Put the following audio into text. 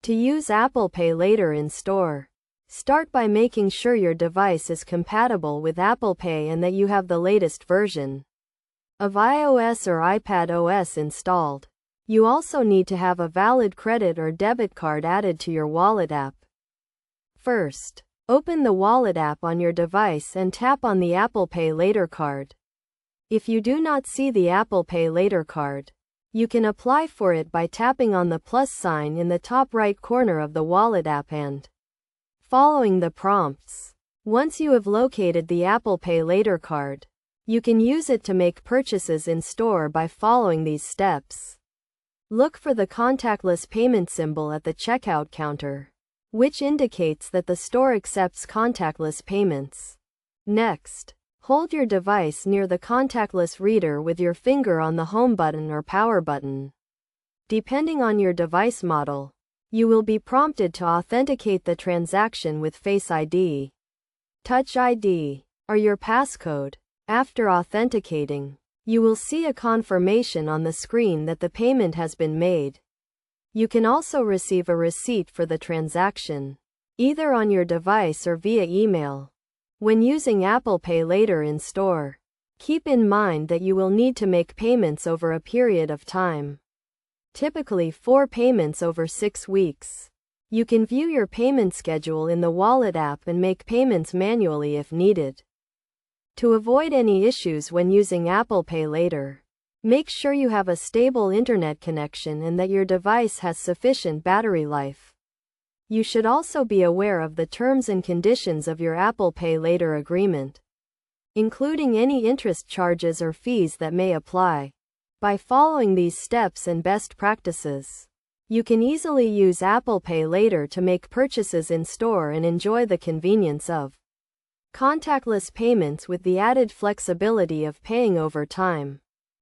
To use Apple Pay Later in store, start by making sure your device is compatible with Apple Pay and that you have the latest version of iOS or iPadOS installed. You also need to have a valid credit or debit card added to your Wallet app. First, open the Wallet app on your device and tap on the Apple Pay Later card. If you do not see the Apple Pay Later card, you can apply for it by tapping on the plus sign in the top right corner of the Wallet app and following the prompts. Once you have located the Apple Pay Later card, you can use it to make purchases in store by following these steps. Look for the contactless payment symbol at the checkout counter, which indicates that the store accepts contactless payments. Next, hold your device near the contactless reader with your finger on the home button or power button. Depending on your device model, you will be prompted to authenticate the transaction with Face ID, Touch ID, or your passcode. After authenticating, you will see a confirmation on the screen that the payment has been made. You can also receive a receipt for the transaction, either on your device or via email. When using Apple Pay Later in store, keep in mind that you will need to make payments over a period of time, typically 4 payments over 6 weeks. You can view your payment schedule in the Wallet app and make payments manually if needed. To avoid any issues when using Apple Pay Later, make sure you have a stable internet connection and that your device has sufficient battery life. You should also be aware of the terms and conditions of your Apple Pay Later agreement, including any interest charges or fees that may apply. By following these steps and best practices, you can easily use Apple Pay Later to make purchases in store and enjoy the convenience of contactless payments with the added flexibility of paying over time.